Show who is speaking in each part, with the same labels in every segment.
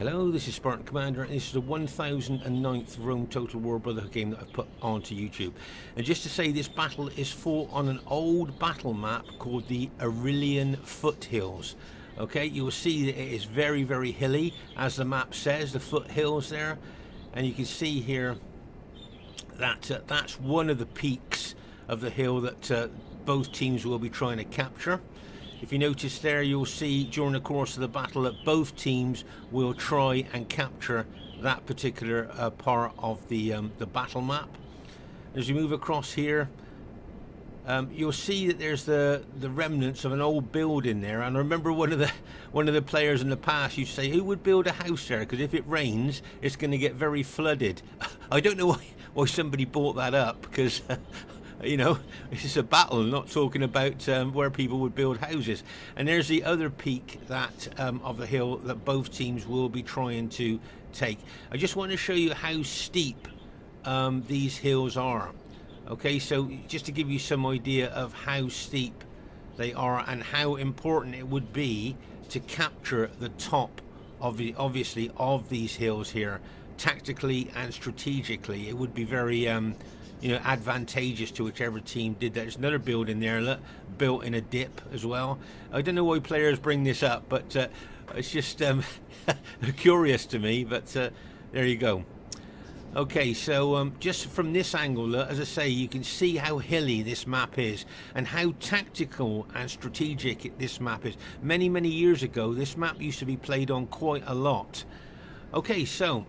Speaker 1: Hello, this is Spartan Commander, and this is the 1009th RomeTotal War Brotherhood game that I've put onto YouTube. And just to say, this battle is fought on an old battle map called the Aurelian Foothills. Okay, you will see that it is very, very hilly, as the map says, the foothills there. And you can see here that that's one of the peaks of the hill that both teams will be trying to capture. If you notice there, you'll see during the course of the battle that both teams will try and capture that particular part of the battle map. As you move across here, you'll see that there's the remnants of an old building there. And I remember one of the players in the past used to say, who would build a house there? Because if it rains, it's going to get very flooded. I don't know why somebody brought that up, because you know, this is a battle, not talking about where people would build houses. And there's the other peak that of the hill that both teams will be trying to take. I just want to show you how steep these hills are. Okay, so just to give you some idea of how steep they are and how important it would be to capture the top of obviously of these hills here, tactically and strategically. It would be very you know, advantageous to whichever team did that. There's another building there, look, built in a dip as well. I don't know why players bring this up, but it's just curious to me. But there you go. Okay, so just from this angle, look, as I say, you can see how hilly this map is and how tactical and strategic this map is. Many, many years ago, this map used to be played on quite a lot. Okay, so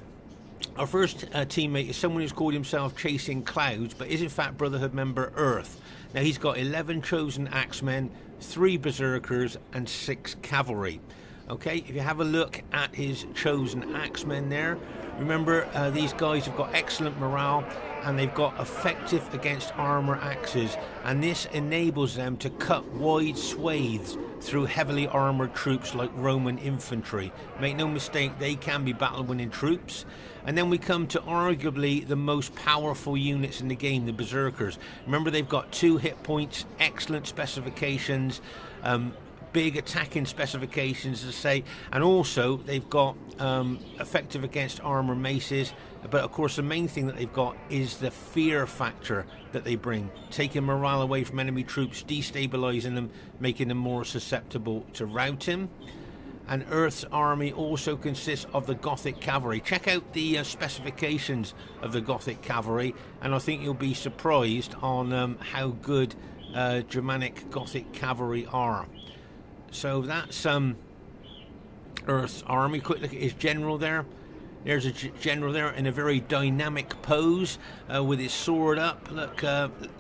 Speaker 1: our first teammate is someone who's called himself Chasing Clouds, but is in fact Brotherhood member Earth. Now he's got 11 chosen axemen, 3 berserkers and 6 cavalry. Okay, if you have a look at his chosen axemen there, remember these guys have got excellent morale and they've got effective against armor axes, and this enables them to cut wide swathes through heavily armored troops like Roman infantry. Make no mistake, they can be battle-winning troops. And then we come to arguably the most powerful units in the game, the berserkers. Remember, they've got 2 hit points, excellent specifications, big attacking specifications, as I say, and also they've got effective against armor maces. But of course the main thing that they've got is the fear factor that they bring, taking morale away from enemy troops, destabilizing them, making them more susceptible to routing. And Earth's army also consists of the Gothic cavalry. Check out the specifications of the Gothic cavalry, and I think you'll be surprised on how good Germanic Gothic cavalry are. So that's Earth's army. Quick look at his general there. There's a general there in a very dynamic pose with his sword up. Look,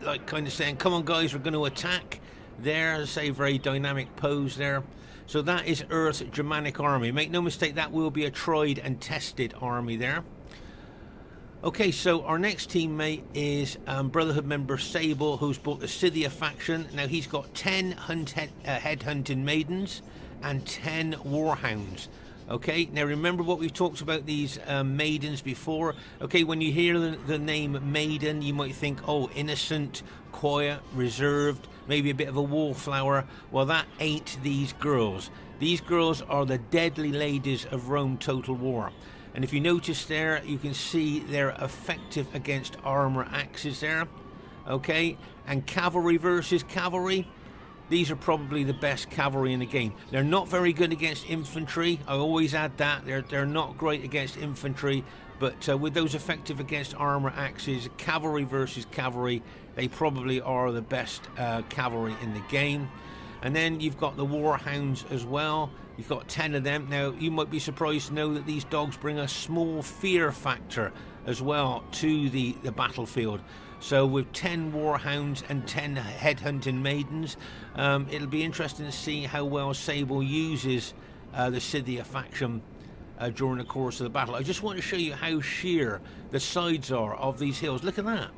Speaker 1: like kind of saying, come on guys, we're going to attack. There, as I say, very dynamic pose there. So that is Earth's Germanic army. Make no mistake, that will be a tried and tested army there. Okay, so our next teammate is Brotherhood member Sable, who's bought the Scythia faction. Now he's got 10 headhunting maidens and 10 warhounds. Okay, now remember what we've talked about these maidens before. Okay, when you hear the name maiden, you might think, oh, innocent, quiet, reserved, maybe a bit of a wallflower. Well, that ain't these girls. These girls are the deadly ladies of RomeTotal War. And if you notice there, you can see they're effective against armor axes there. Okay, and cavalry versus cavalry, these are probably the best cavalry in the game. They're not very good against infantry. I always add that. They're not great against infantry, but with those effective against armor axes, cavalry versus cavalry, they probably are the best cavalry in the game. And then you've got the warhounds as well. You've got 10 of them. Now, you might be surprised to know that these dogs bring a small fear factor as well to the battlefield. So with 10 warhounds and 10 headhunting maidens, it'll be interesting to see how well Sable uses the Scythia faction during the course of the battle. I just want to show you how sheer the sides are of these hills. Look at that.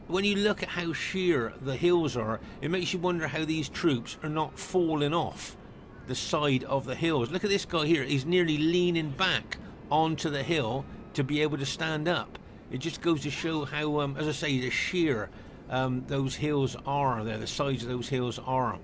Speaker 1: When you look at how sheer the hills are, it makes you wonder how these troops are not falling off the side of the hills. Look at this guy here. He's nearly leaning back onto the hill to be able to stand up. It just goes to show how, as I say, the sheer those hills are there, the sides of those hills are.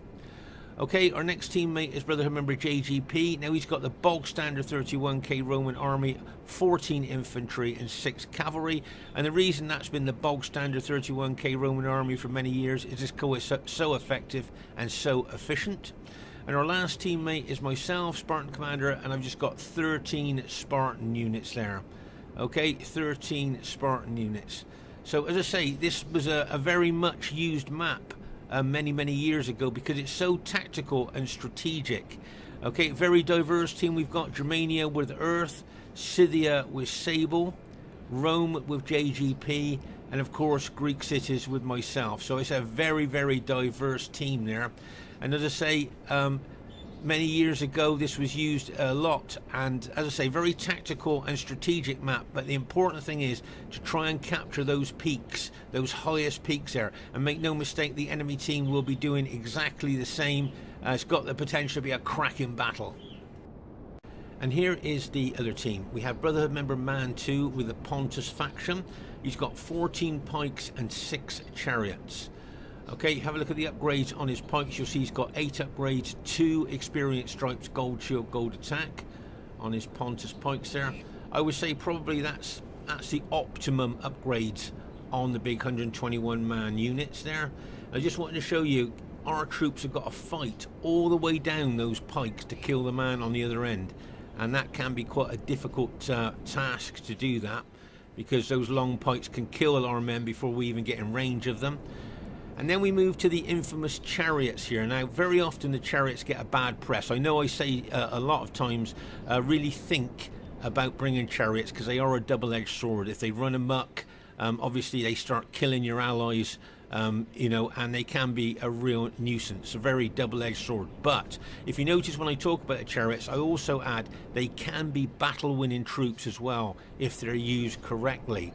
Speaker 1: Okay, our next teammate is brotherhood member JGP. Now he's got the bog standard 31k Roman army, 14 infantry and 6 cavalry. And the reason that's been the bog standard 31k Roman army for many years is it's so effective and so efficient. And our last teammate is myself, Spartan Commander, and I've just got 13 Spartan units there. Okay, 13 Spartan units. So as I say, this was a very much used map many years ago because it's so tactical and strategic. Okay, very diverse team. We've got Germania with Earth, Scythia with Sable, Rome with JGP, and of course Greek cities with myself. So it's a very diverse team there. And as I say, many years ago this was used a lot, and as I say, very tactical and strategic map. But the important thing is to try and capture those peaks, those highest peaks there, and make no mistake, the enemy team will be doing exactly the same. It's got the potential to be a cracking battle. And here is the other team. We have brotherhood member Mantu with the Pontus faction. He's got 14 pikes and 6 chariots. Okay, have a look at the upgrades on his pikes. You'll see he's got 8 upgrades, 2 experience stripes, gold shield, gold attack on his Pontus pikes there. I would say probably that's the optimum upgrades on the big 121 man units there. I just wanted to show you our troops have got to fight all the way down those pikes to kill the man on the other end, and that can be quite a difficult task to do that, because those long pikes can kill our men before we even get in range of them. And then we move to the infamous chariots here. Now, very often the chariots get a bad press. I know I say a lot of times, really think about bringing chariots, because they are a double-edged sword. If they run amok, obviously they start killing your allies, you know, and they can be a real nuisance, a very double-edged sword. But if you notice when I talk about the chariots, I also add they can be battle-winning troops as well if they're used correctly.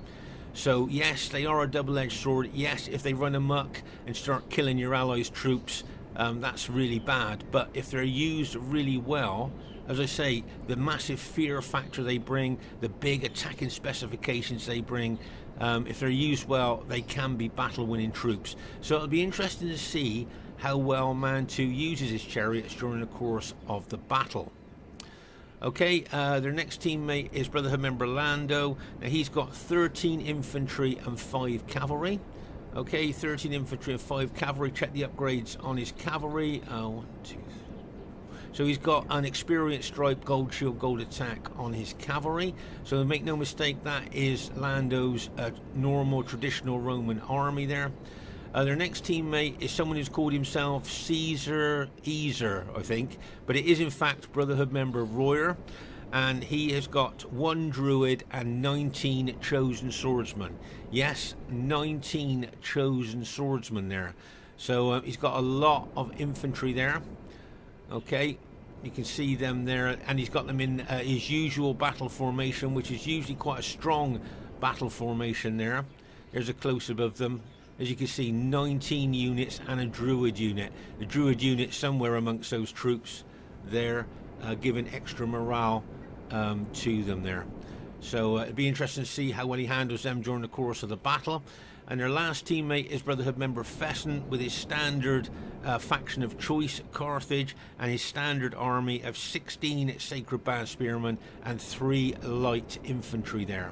Speaker 1: So yes, they are a double-edged sword. Yes, if they run amok and start killing your allies' troops, that's really bad. But if they're used really well, as I say, the massive fear factor they bring, the big attacking specifications they bring, if they're used well, they can be battle-winning troops. So it'll be interesting to see how well Mantu uses his chariots during the course of the battle. Okay, their next teammate is brotherhood member Lando. Now he's got 13 infantry and 5 cavalry. Okay, 13 infantry and 5 cavalry. Check the upgrades on his cavalry. 1, 2, 3. So he's got an experienced stripe, gold shield, gold attack on his cavalry. So make no mistake, that is Lando's normal traditional Roman army there. Their next teammate is someone who's called himself Caesar Easer, I think, but it is in fact brotherhood member Royer, and he has got 1 druid and 19 chosen swordsmen. Yes, 19 chosen swordsmen there. So he's got a lot of infantry there. Okay, you can see them there, and he's got them in his usual battle formation, which is usually quite a strong battle formation there. There's a close-up of them. As you can see, 19 units and a druid unit. The druid unit somewhere amongst those troops there, giving extra morale to them there. So it'd be interesting to see how well he handles them during the course of the battle. And their last teammate is brotherhood member Fesen with his standard faction of choice, Carthage, and his standard army of 16 sacred band spearmen and 3 light infantry there.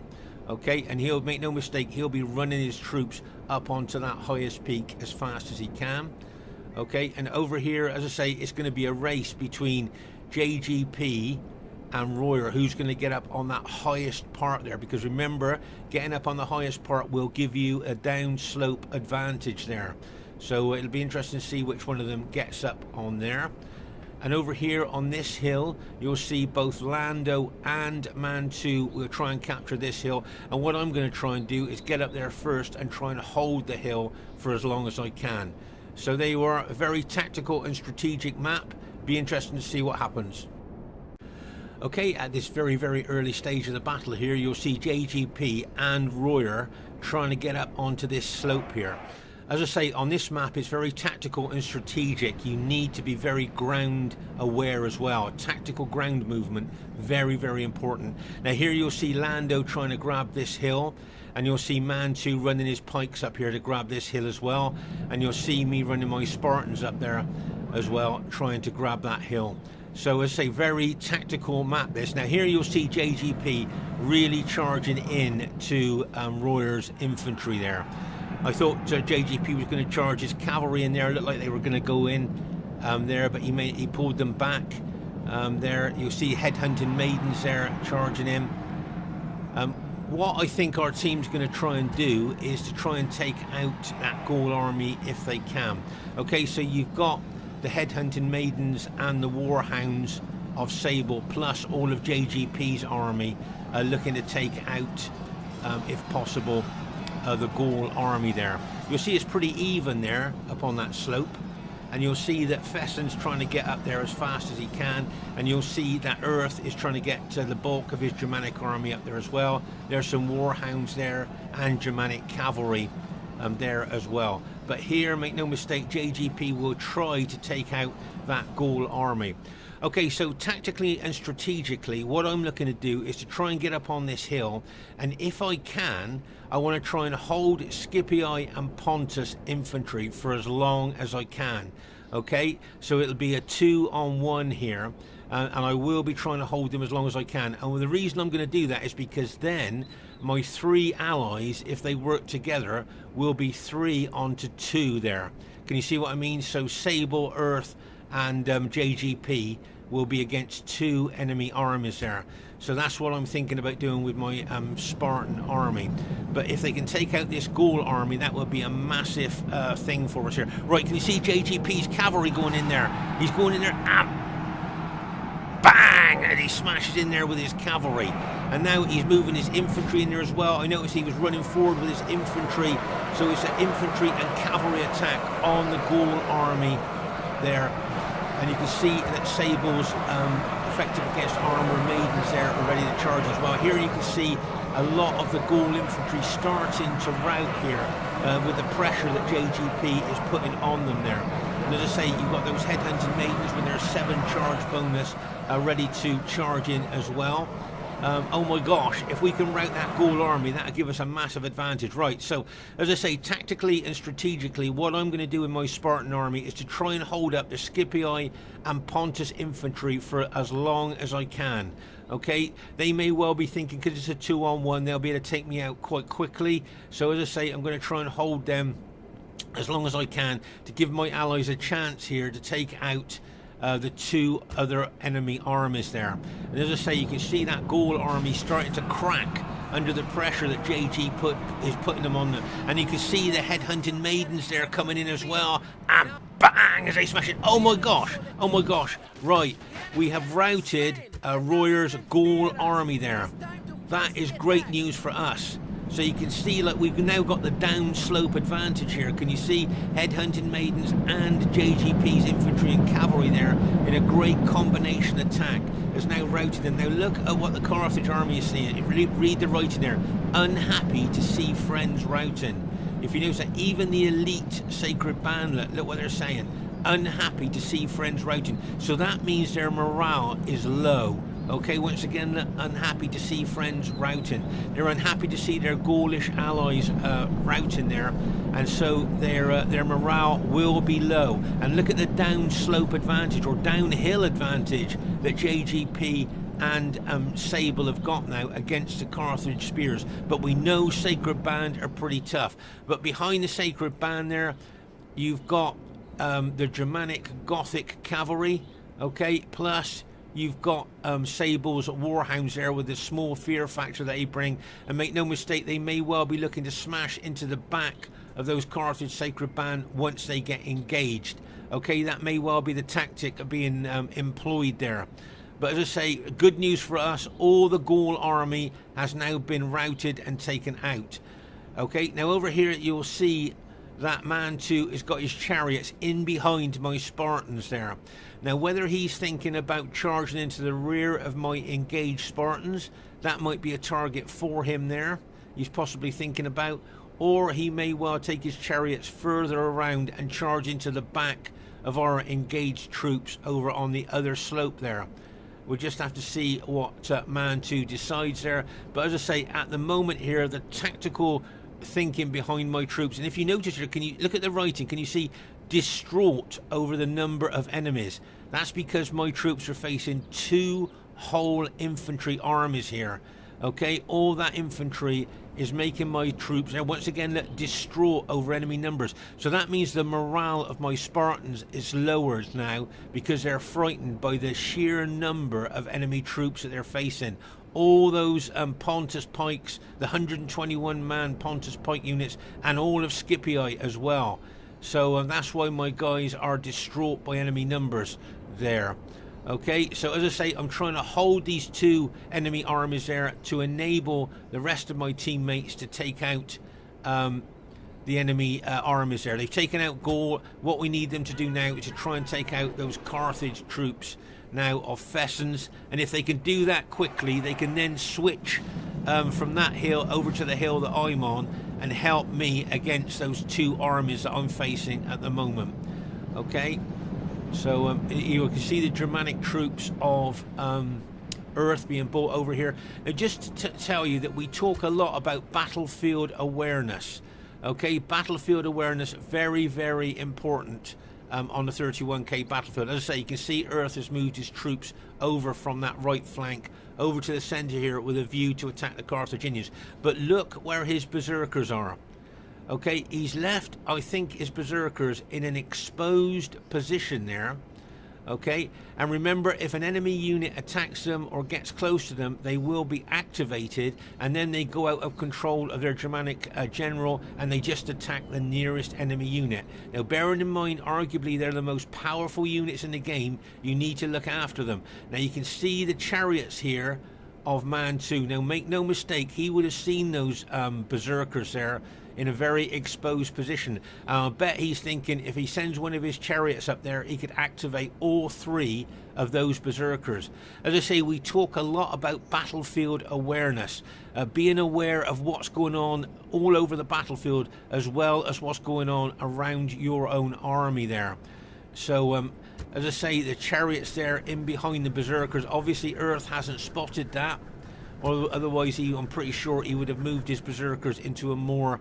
Speaker 1: Okay, and he'll make no mistake, he'll be running his troops up onto that highest peak as fast as he can. Okay, and over here, as I say, it's going to be a race between JGP and Royer, who's going to get up on that highest part there, because remember, getting up on the highest part will give you a downslope advantage there. So it'll be interesting to see which one of them gets up on there. And over here on this hill, you'll see both Lando and Mantu will try and capture this hill. And what I'm going to try and do is get up there first and try and hold the hill for as long as I can. So there you are, a very tactical and strategic map. Be interesting to see what happens. Okay, at this very early stage of the battle here, you'll see JGP and Royer trying to get up onto this slope here. As I say, on this map, it's very tactical and strategic. You need to be very ground aware as well. Tactical ground movement, very important. Now here you'll see Lando trying to grab this hill, and you'll see Mantu running his pikes up here to grab this hill as well. And you'll see me running my Spartans up there as well, trying to grab that hill. So as I say, very tactical map this. Now here you'll see JGP really charging in to Royer's infantry there. I thought JGP was going to charge his cavalry in there. It looked like they were going to go in there, but he pulled them back. There you'll see headhunting maidens there charging in. What I think our team's going to try and do is to try and take out that Gaul army if they can. Okay, so you've got the headhunting maidens and the warhounds of Sable, plus all of JGP's army looking to take out, if possible, the Gaul army there. You'll see it's pretty even there up on that slope, and you'll see that Fesen's trying to get up there as fast as he can, and you'll see that Earth is trying to get the bulk of his Germanic army up there as well. There's some warhounds there and Germanic cavalry there as well. But here, make no mistake, JGP will try to take out that Gaul army. Okay, so tactically and strategically, what I'm looking to do is to try and get up on this hill, and if I can, I want to try and hold Scipii and Pontus infantry for as long as I can. Okay, so it'll be a 2-on-1 here, and I will be trying to hold them as long as I can. And the reason I'm going to do that is because then my 3 allies, if they work together, will be 3 onto 2 there. Can you see what I mean? So Sable, Earth and JGP will be against 2 enemy armies there. So that's what I'm thinking about doing with my Spartan army. But if they can take out this Gaul army, that would be a massive thing for us here. Right, can you see JGP's cavalry going in there? He's going in there, bang! And he smashes in there with his cavalry. And now he's moving his infantry in there as well. I noticed he was running forward with his infantry. So it's an infantry and cavalry attack on the Gaul army there. And you can see that Sable's effective against armour maidens there are ready to charge as well. Here you can see a lot of the Gaul infantry starting to rout here with the pressure that JGP is putting on them there. And as I say, you've got those headhunting maidens with their 7 charge bonus ready to charge in as well. Oh my gosh, if we can rout that Gaul army, that'll give us a massive advantage. Right, so as I say, tactically and strategically, what I'm going to do in my Spartan army is to try and hold up the Scipii and Pontus infantry for as long as I can. Okay, they may well be thinking, because it's a 2-on-1, they'll be able to take me out quite quickly. So as I say, I'm going to try and hold them as long as I can to give my allies a chance here to take out the 2 other enemy armies there. And as I say, you can see that Gaul army starting to crack under the pressure that JG is putting them on them. And you can see the headhunting maidens there coming in as well, and bang, as they smash it. Oh my gosh, oh my gosh. Right, we have routed Royer's Gaul army there. That is great news for us. So you can see, like, we've now got the downslope advantage here. Can you see headhunting maidens and JGP's infantry and cavalry there in a great combination attack has now routed them. Now look at what the Carthage army is saying. Read the writing there. Unhappy to see friends routing. If you notice that even the elite sacred band, look what they're saying. Unhappy to see friends routing. So that means their morale is low. Okay, once again, unhappy to see friends routing. They're unhappy to see their Gaulish allies routing there, and so their morale will be low. And look at the downslope advantage, or downhill advantage, that JGP and Sable have got now against the Carthage spears. But we know Sacred Band are pretty tough. But behind the Sacred Band there, you've got the Germanic Gothic cavalry, okay, plus you've got Sable's warhounds there with the small fear factor that they bring. And make no mistake, they may well be looking to smash into the back of those Carthage Sacred Band once they get engaged. Okay, that may well be the tactic being employed there. But as I say, good news for us, all the Gaul army has now been routed and taken out. Okay, now over here you'll see that Mantu has got his chariots in behind my Spartans there. Now whether he's thinking about charging into the rear of my engaged Spartans, that might be a target for him there, he's possibly thinking about, or he may well take his chariots further around and charge into the back of our engaged troops over on the other slope there. We'll just have to see what Mantu decides there. But as I say, at the moment here, the tactical thinking behind my troops, and if you notice here, can you look at the writing, can you see distraught over the number of enemies. That's because my troops are facing 2 whole infantry armies here. Okay, all that infantry is making my troops now once again distraught over enemy numbers. So that means the morale of my Spartans is lowered now because they're frightened by the sheer number of enemy troops that they're facing. All those Pontus pikes, the 121-man Pontus pike units, and all of Scythia as well. So that's why my guys are distraught by enemy numbers there. Okay, so as I say, I'm trying to hold these 2 enemy armies there to enable the rest of my teammates to take out the enemy armies there. They've taken out Gaul. What we need them to do now is to try and take out those Carthage troops now of Fesens, and if they can do that quickly, they can then switch from that hill over to the hill that I'm on and help me against those 2 armies that I'm facing at the moment. Okay, so you can see the Germanic troops of Earth being brought over here. Now, just to tell you that we talk a lot about battlefield awareness. Okay, battlefield awareness, very, very important on the 31k battlefield. As I say, you can see Earth has moved his troops over from that right flank over to the centre here with a view to attack the Carthaginians. But look where his berserkers are. Okay, he's left, I think, his berserkers in an exposed position there. Okay, and remember, if an enemy unit attacks them or gets close to them, they will be activated, and then they go out of control of their Germanic general, and they just attack the nearest enemy unit. Now, bearing in mind, arguably they're the most powerful units in the game, you need to look after them. Now, you can see the chariots here of Mantu. Now, make no mistake, he would have seen those berserkers there in a very exposed position. I bet he's thinking if he sends one of his chariots up there, he could activate all 3 of those berserkers. As I say, we talk a lot about battlefield awareness, being aware of what's going on all over the battlefield, as well as what's going on around your own army there. So as I say, the chariots there in behind the berserkers, obviously Earth hasn't spotted that, or otherwise I'm pretty sure he would have moved his berserkers into a more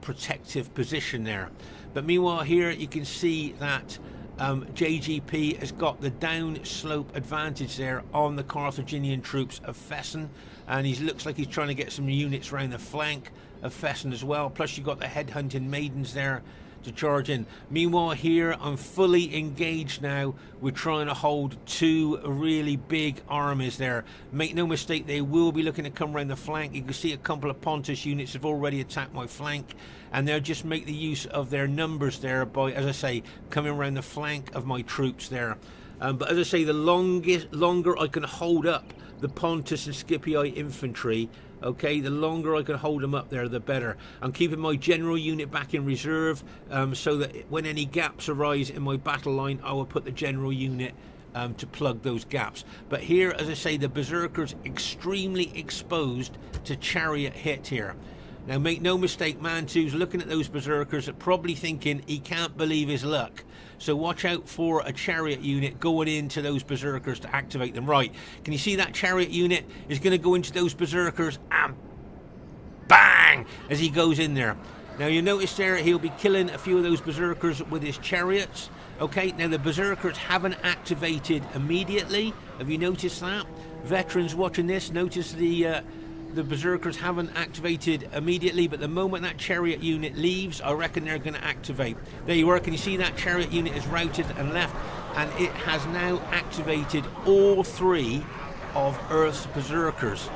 Speaker 1: protective position there. But meanwhile here you can see that JGP has got the down slope advantage there on the Carthaginian troops of Fesen, and he looks like he's trying to get some units around the flank of Fesen as well. Plus you've got the headhunting maidens there to charge in. Meanwhile here I'm fully engaged now. We're trying to hold 2 really big armies there. Make no mistake, they will be looking to come around the flank. You can see a couple of Pontus units have already attacked my flank, and they'll just make the use of their numbers there by, as I say, coming around the flank of my troops there. But as I say, the longer I can hold up the Pontus and Scythia infantry, okay, the longer I can hold them up there, the better. I'm keeping my general unit back in reserve, so that when any gaps arise in my battle line, I will put the general unit to plug those gaps. But here, as I say, the berserkers extremely exposed to chariot hit here. Now, make no mistake, Mantu's looking at those berserkers, probably thinking he can't believe his luck. So watch out for a chariot unit going into those berserkers to activate them. Right, can you see that chariot unit is going to go into those berserkers and bang as he goes in there. Now you notice there he'll be killing a few of those berserkers with his chariots. Okay, now the berserkers haven't activated immediately. Have you noticed that? Veterans watching this notice the berserkers haven't activated immediately, but the moment that chariot unit leaves, I reckon they're going to activate. There you are. Can you see that chariot unit is routed and left, and it has now activated all 3 of Earth's berserkers.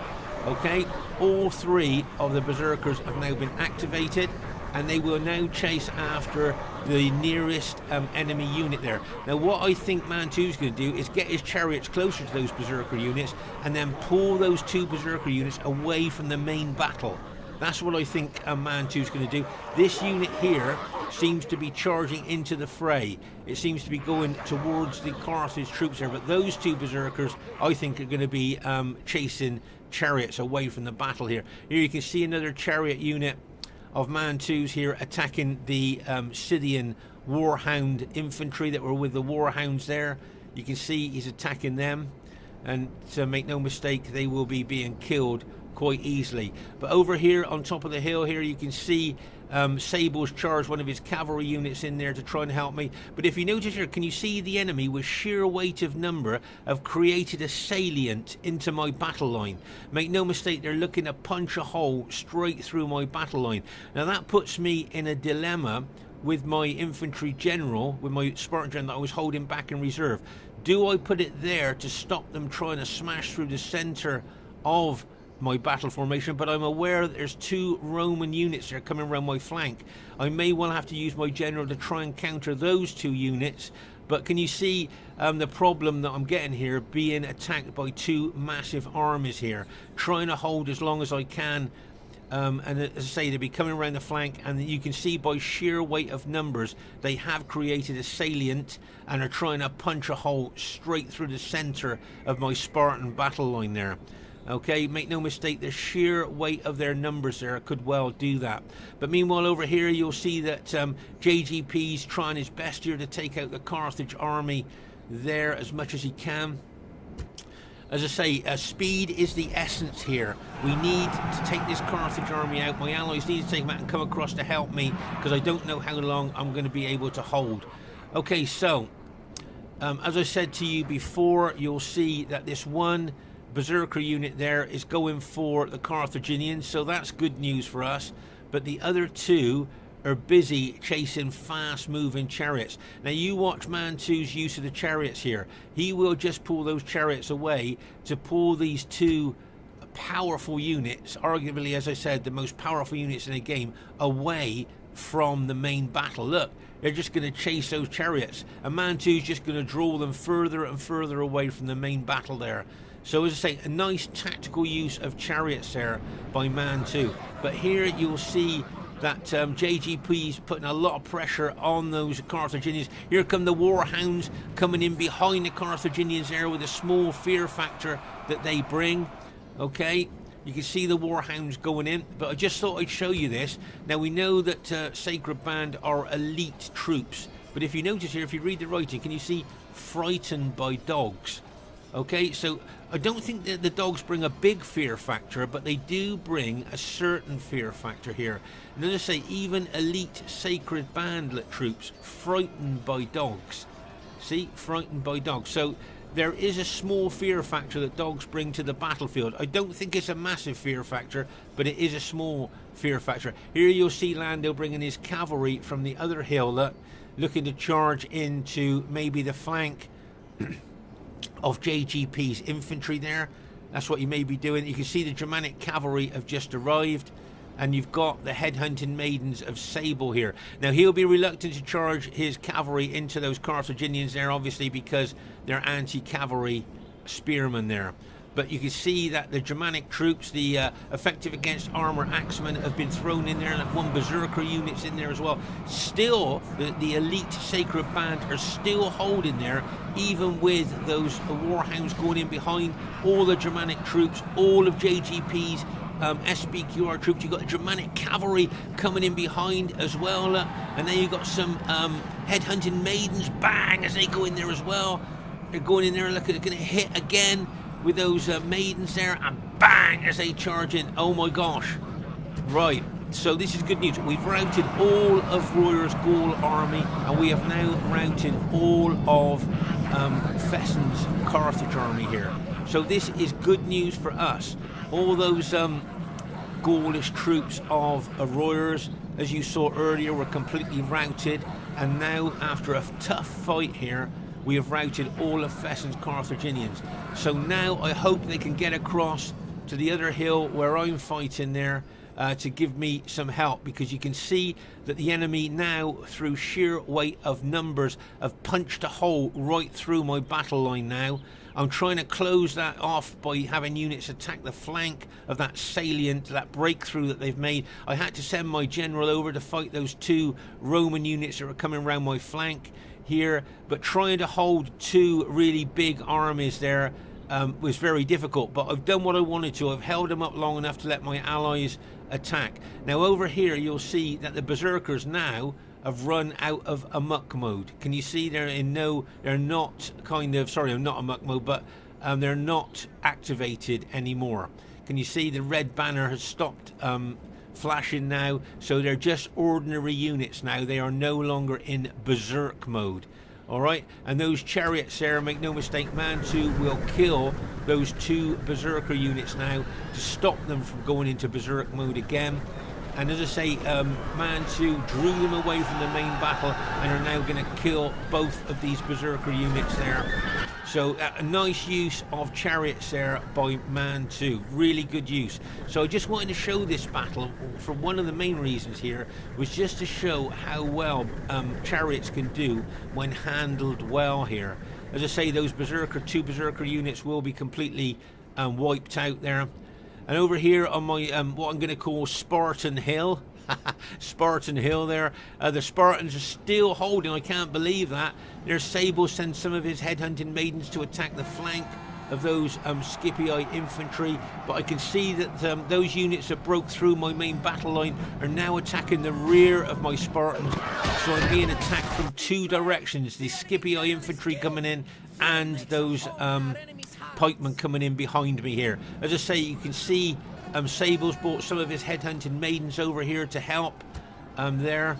Speaker 1: Okay, all 3 of the berserkers have now been activated, and they will now chase after the nearest enemy unit there. Now what I think Mantu's going to do is get his chariots closer to those berserker units and then pull those 2 berserker units away from the main battle. That's what I think Mantu's going to do. This unit here seems to be charging into the fray. It seems to be going towards the Carthage troops there, but those 2 berserkers I think are going to be chasing chariots away from the battle here. Here you can see another chariot unit of Mantu's here attacking the Scythian Warhound infantry that were with the Warhounds there. You can see he's attacking them. and to make no mistake, they will be being killed quite easily. But over here on top of the hill here, you can see Sable's charged one of his cavalry units in there to try and help me. But if you notice here, can you see the enemy with sheer weight of number have created a salient into my battle line? Make no mistake, they're looking to punch a hole straight through my battle line. Now that puts me in a dilemma with my infantry general, with my Spartan general that I was holding back in reserve. Do I put it there to stop them trying to smash through the center of my battle formation? But I'm aware that there's 2 Roman units that are coming around my flank. I may well have to use my general to try and counter those 2 units. But can you see the problem that I'm getting here, being attacked by 2 massive armies here, trying to hold as long as I can. And as I say, they'll be coming around the flank, and you can see by sheer weight of numbers they have created a salient and are trying to punch a hole straight through the center of my Spartan battle line there. Okay, make no mistake, the sheer weight of their numbers there could well do that. But meanwhile over here you'll see that JGP's trying his best here to take out the Carthage army there as much as he can. As I say, speed is the essence here. We need to take this Carthage army out. My allies need to take them out and come across to help me, because I don't know how long I'm going to be able to hold. Okay, so as I said to you before, you'll see that this one berserker unit there is going for the Carthaginians, so that's good news for us. But the other 2 are busy chasing fast moving chariots. Now you watch Mantu's use of the chariots here. He will just pull those chariots away to pull these 2 powerful units, arguably, as I said, the most powerful units in the game, away from the main battle. Look, they're just going to chase those chariots, and Mantu's just going to draw them further and further away from the main battle there. So as I say, a nice tactical use of chariots there by Mantu. But here you'll see that JGP's putting a lot of pressure on those Carthaginians. Here come the Warhounds coming in behind the Carthaginians there with a small fear factor that they bring. Okay, you can see the Warhounds going in, but I just thought I'd show you this. Now we know that Sacred Band are elite troops, but if you notice here, if you read the writing, can you see frightened by dogs? Okay, so I don't think that the dogs bring a big fear factor, but they do bring a certain fear factor here. And as I say, even elite Sacred Band troops frightened by dogs. See, frightened by dogs. So there is a small fear factor that dogs bring to the battlefield. I don't think it's a massive fear factor, but it is a small fear factor. Here you'll see Lando bringing his cavalry from the other hill, looking to charge into maybe the flank of JGP's infantry there. That's what you may be doing. You can see the Germanic cavalry have just arrived, and you've got the headhunting maidens of Sable here. Now he'll be reluctant to charge his cavalry into those Carthaginians there, obviously, because they're anti-cavalry spearmen there. But you can see that the Germanic troops, the effective against armor axemen, have been thrown in there, and that 1 berserker unit's in there as well. Still, the elite Sacred Band are still holding there, even with those Warhounds going in behind. All the Germanic troops, all of JGP's SBQR troops. You've got the Germanic cavalry coming in behind as well, and then you've got some headhunting maidens, bang, as they go in there as well. They're going in there, look, they're going to hit again with those maidens there, and bang, as they charge in. Oh my gosh. Right, so this is good news. We've routed all of Royer's Gaul army, and we have now routed all of Fesen's Carthage army here. So this is good news for us. All those Gaulish troops of Royer's, as you saw earlier, were completely routed, and now after a tough fight here, we have routed all of Fesen's Carthaginians. So now I hope they can get across to the other hill where I'm fighting there to give me some help, because you can see that the enemy now, through sheer weight of numbers, have punched a hole right through my battle line now. I'm trying to close that off by having units attack the flank of that salient, that breakthrough that they've made. I had to send my general over to fight those 2 Roman units that are coming around my flank here, but trying to hold 2 really big armies there was very difficult. But I've done what I wanted to. I've held them up long enough to let my allies attack. Now over here you'll see that the berserkers now have run out of AMOK mode. Can you see they're in no, they're not kind of, sorry, I'm not AMOK mode, but they're not activated anymore. Can you see the red banner has stopped flashing now? So they're just ordinary units now. They are no longer in berserk mode. Alright, and those chariots there, make no mistake, Mantu will kill those 2 berserker units now to stop them from going into berserk mode again. And as I say, Mantu drew them away from the main battle and are now going to kill both of these berserker units there. So a nice use of chariots there by Mantu, really good use. So I just wanted to show this battle for one of the main reasons here was just to show how well chariots can do when handled well here. As I say, those 2 berserker units will be completely wiped out there. And over here on my what I'm going to call Spartan Hill, Spartan Hill there, the Spartans are still holding. I can't believe that. There's Sable sends some of his headhunting maidens to attack the flank of those Scipii infantry, but I can see that those units that broke through my main battle line are now attacking the rear of my Spartans. So I'm being attacked from 2 directions, the Scipii infantry coming in and those pikemen coming in behind me here. As I say, you can see Sable's brought some of his headhunting maidens over here to help there.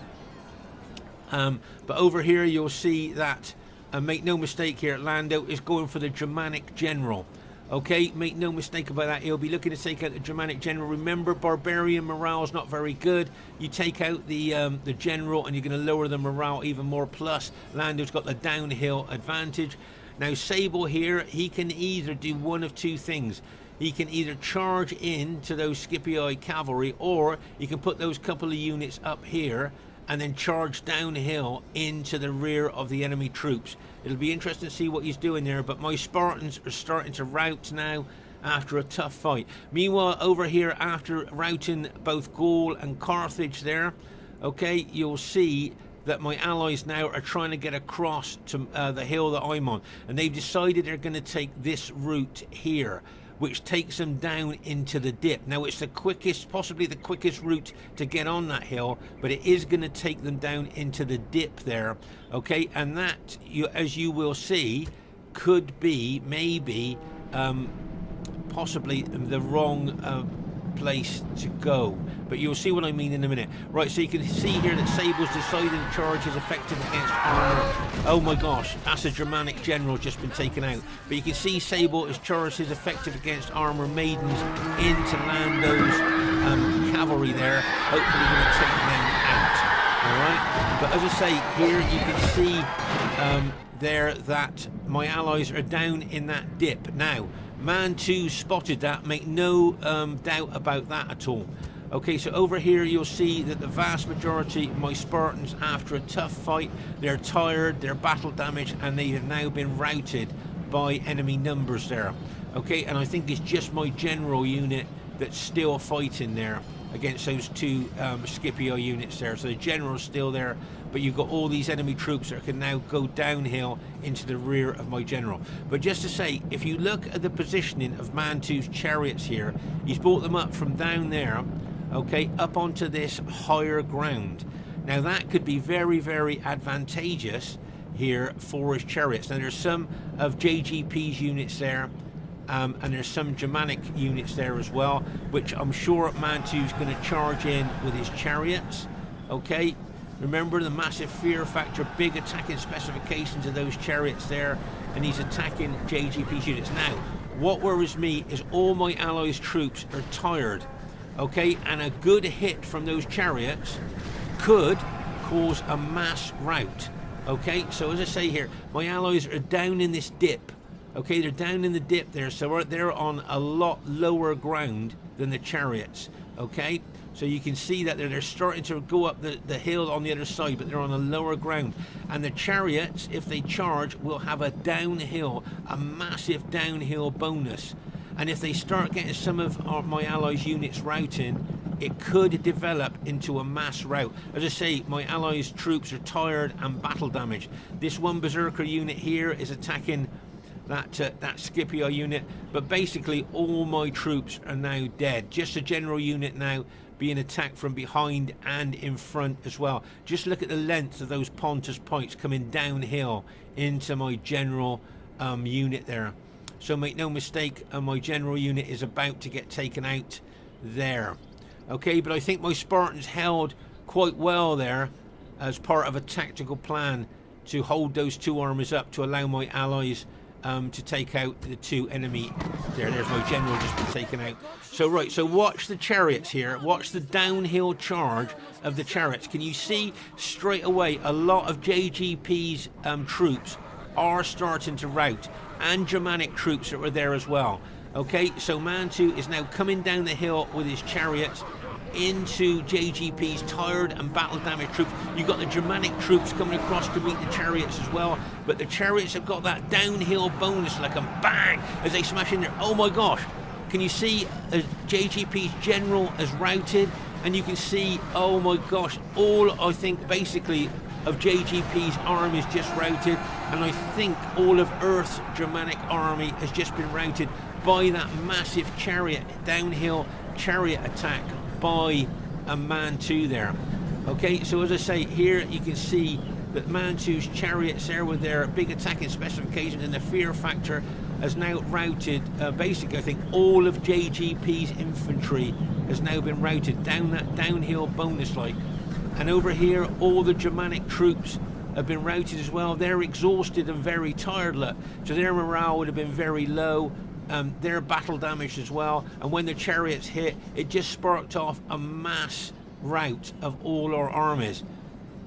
Speaker 1: But over here you'll see that, make no mistake here, Lando is going for the Germanic general. Okay, make no mistake about that. He'll be looking to take out the Germanic general. Remember, barbarian morale is not very good. You take out the general and you're going to lower the morale even more. Plus, Lando's got the downhill advantage. Now, Sable here, he can either do one of 2 things. He can either charge in to those Scipii cavalry, or he can put those couple of units up here and then charge downhill into the rear of the enemy troops. It'll be interesting to see what he's doing there, but my Spartans are starting to rout now after a tough fight. Meanwhile, over here, after routing both Gaul and Carthage there, okay, you'll see that my allies now are trying to get across to the hill that I'm on, and they've decided they're going to take this route here, which takes them down into the dip. Now, it's the quickest, possibly the quickest route to get on that hill, but it is going to take them down into the dip there, okay? And that, as you will see, could be maybe possibly the wrong place to go, but you'll see what I mean in a minute. Right, so you can see here that Sable's decided to charge his effective against armor. Oh my gosh, that's a Germanic general just been taken out. But you can see Sable has charged his effective against armor maidens into Lando's cavalry there, hopefully going to take them out. Alright, but as I say, here you can see there that my allies are down in that dip. Now, Mantu spotted that, make no doubt about that at all. Okay, so over here you'll see that the vast majority of my Spartans, after a tough fight, they're tired, they're battle damaged, and they have now been routed by enemy numbers there. Okay, and I think it's just my general unit that's still fighting there against those 2 Scipio units there. So the general's still there, but you've got all these enemy troops that can now go downhill into the rear of my general. But just to say, if you look at the positioning of Mantu's chariots here, he's brought them up from down there, okay, up onto this higher ground. Now that could be very, very advantageous here for his chariots. Now there's some of JGP's units there, and there's some Germanic units there as well, which I'm sure Mantu's going to charge in with his chariots. Okay, remember the massive fear factor, big attacking specifications of those chariots there, and he's attacking JGP's units. Now, what worries me is all my allies' troops are tired, okay, and a good hit from those chariots could cause a mass rout. Okay, so as I say here, my allies are down in this dip. Okay, they're down in the dip there, so they're on a lot lower ground than the chariots. Okay, so you can see that they're starting to go up the hill on the other side, but they're on a lower ground. And the chariots, if they charge, will have a downhill, a massive downhill bonus. And if they start getting some of my allies' units routing, it could develop into a mass rout. As I say, my allies' troops are tired and battle damaged. This one berserker unit here is attacking that Scipio unit, but basically all my troops are now dead. Just a general unit now being attacked from behind and in front as well. Just look at the length of those Pontus pikes coming downhill into my general unit there. So make no mistake, my general unit is about to get taken out there. Okay, but I think my Spartans held quite well there as part of a tactical plan to hold those two armies up to allow my allies to take out the two enemy. There's my general just been taken out. So right, so watch the chariots here. Watch the downhill charge of the chariots. Can you see straight away a lot of JGP's troops are starting to rout, and Germanic troops that were there as well. Okay, so Mantu is now coming down the hill with his chariots into JGP's tired and battle damaged troops. You've got the Germanic troops coming across to meet the chariots as well, but the chariots have got that downhill bonus, like a bang as they smash in there. Oh my gosh, can you see JGP's general has routed, and you can see, oh my gosh, all I think basically of JGP's army is just routed, and I think all of Earth's Germanic army has just been routed by that massive chariot, downhill chariot attack by a Mantu there. Okay, so as I say, here you can see that Mantu's chariots there with their big attacking specifications, and the fear factor has now routed, basically I think all of JGP's infantry has now been routed down that downhill bonus line. And over here, all the Germanic troops have been routed as well. They're exhausted and very tired, look. So their morale would have been very low. They're battle damaged as well. And when the chariots hit, it just sparked off a mass rout of all our armies.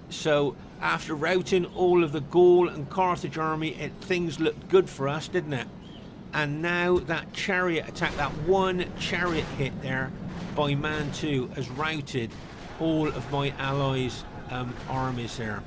Speaker 1: So after routing all of the Gaul and Carthage army, things looked good for us, didn't it? And now that chariot attack, that one chariot hit there by Mantu has routed all of my allies' armies there.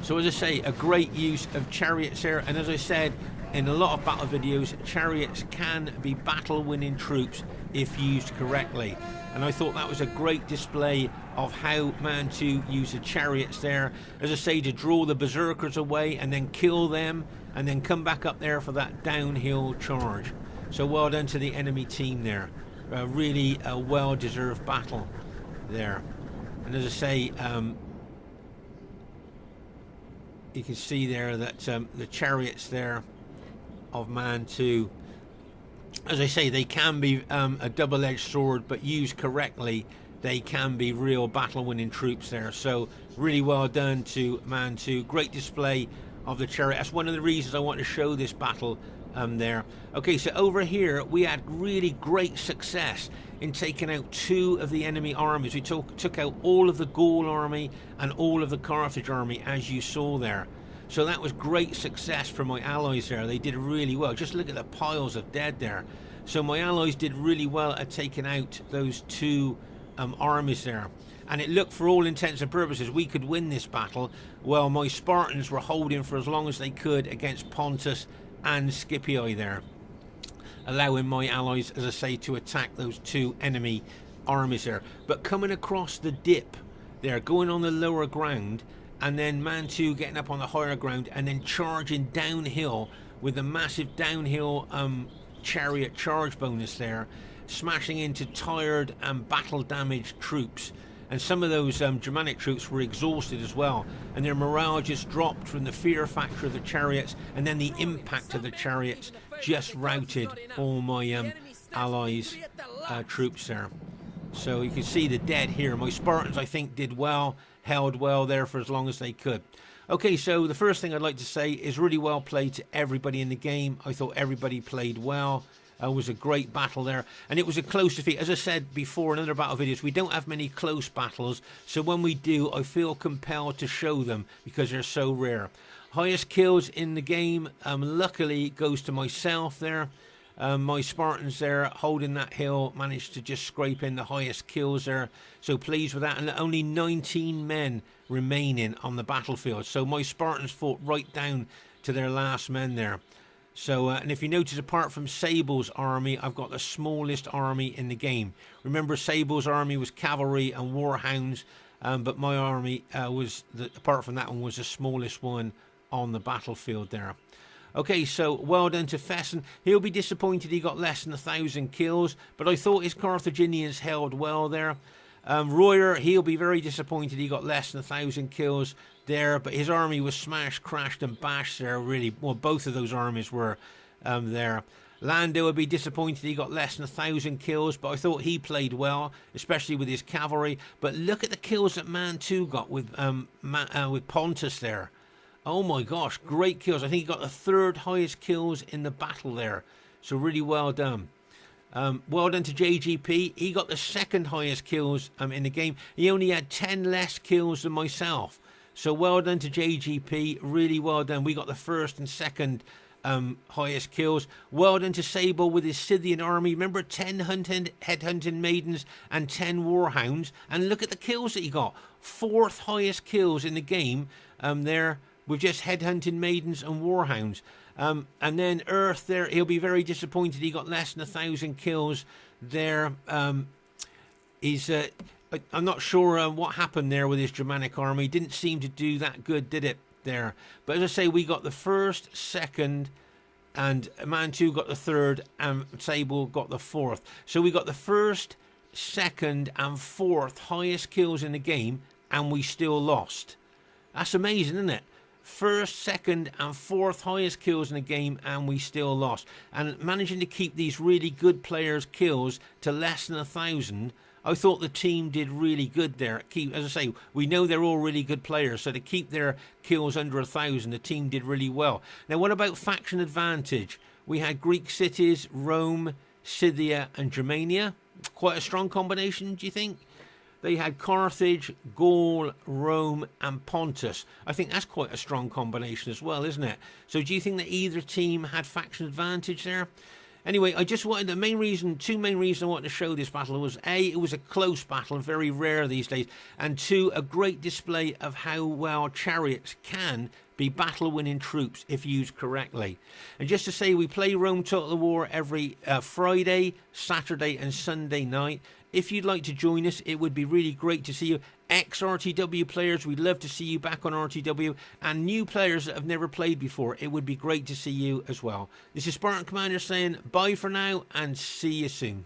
Speaker 1: So as I say, a great use of chariots there, and as I said in a lot of battle videos, chariots can be battle winning troops if used correctly, and I thought that was a great display of how Mantu used the chariots there, as I say, to draw the berserkers away and then kill them and then come back up there for that downhill charge. So well done to the enemy team there. Really a well deserved battle there. And as I say, you can see there that the chariots there of Mantu, as I say, they can be a double-edged sword, but used correctly they can be real battle winning troops there. So really well done to Mantu. Great display of the chariot. That's one of the reasons I want to show this battle there. Okay, so over here we had really great success in taking out two of the enemy armies. We took out all of the Gaul army and all of the Carthage army, as you saw there. So that was great success for my allies there. They did really well. Just look at the piles of dead there. So my allies did really well at taking out those two armies there. And it looked, for all intents and purposes, we could win this battle. Well, my Spartans were holding for as long as they could against Pontus and Scythia there, allowing my allies, as I say, to attack those two enemy armies there. But coming across the dip there, going on the lower ground, and then Mantu getting up on the higher ground and then charging downhill with a massive downhill chariot charge bonus there, smashing into tired and battle damaged troops. And some of those Germanic troops were exhausted as well, and their morale just dropped from the fear factor of the chariots, and then the impact of the chariots just routed all my allies' troops there. So you can see the dead here. My Spartans, I think, did well, held well there for as long as they could. Okay, so the first thing I'd like to say is really well played to everybody in the game. I thought everybody played well. It was a great battle there, and it was a close defeat. As I said before in other battle videos, we don't have many close battles, so when we do, I feel compelled to show them because they're so rare. Highest kills in the game, luckily, goes to myself there. My Spartans there holding that hill managed to just scrape in the highest kills there, so pleased with that. And only 19 men remaining on the battlefield, so my Spartans fought right down to their last men there. So, and if you notice, apart from Sable's army, I've got the smallest army in the game. Remember, Sable's army was cavalry and warhounds, but my army apart from that one, was the smallest one on the battlefield there. Okay, so well done to Fesen. He'll be disappointed he got less than 1,000 kills, but I thought his Carthaginians held well there. Royer, he'll be very disappointed he got less than 1,000 kills there, but his army was smashed, crashed and bashed there, really. Well, both of those armies were there. Lando would be disappointed he got less than 1,000 kills, but I thought he played well, especially with his cavalry. But look at the kills that Mantu got with Pontus there. Oh my gosh, great kills. I think he got the 3rd highest kills in the battle there. So really well done. Well done to JGP. He got the 2nd highest kills in the game. He only had 10 less kills than myself. So well done to JGP. Really well done. We got the 1st and 2nd highest kills. Well done to Sable with his Scythian army. Remember, 10 headhunting maidens and 10 warhounds. And look at the kills that he got. 4th highest kills in the game there with just headhunting maidens and warhounds. And then Earth there, he'll be very disappointed he got less than 1,000 kills there. I'm not sure what happened there with his Germanic army. Didn't seem to do that good, did it? There, but as I say, we got the 1st, 2nd, and Mantu got the 3rd, and Sable got the 4th. So we got the 1st, 2nd, and 4th highest kills in the game, and we still lost. That's amazing, isn't it? 1st, 2nd, and 4th highest kills in the game, and we still lost. And managing to keep these really good players' kills to less than 1,000. I thought the team did really good there. As I say, we know they're all really good players, so to keep their kills under 1,000, the team did really well. Now, what about faction advantage? We had Greek cities, Rome, Scythia, and Germania. Quite a strong combination, do you think? They had Carthage, Gaul, Rome, and Pontus. I think that's quite a strong combination as well, isn't it? So do you think that either team had faction advantage there? Anyway, I just wanted two main reasons I wanted to show this battle was A, it was a close battle, very rare these days, and 2, a great display of how well chariots can be battle-winning troops if used correctly. And just to say, we play RomeTotal War every Friday, Saturday, and Sunday night. If you'd like to join us, it would be really great to see you. Ex-RTW players, we'd love to see you back on RTW, and new players that have never played before, it would be great to see you as well. This is Spartan Commander saying bye for now, and see you soon.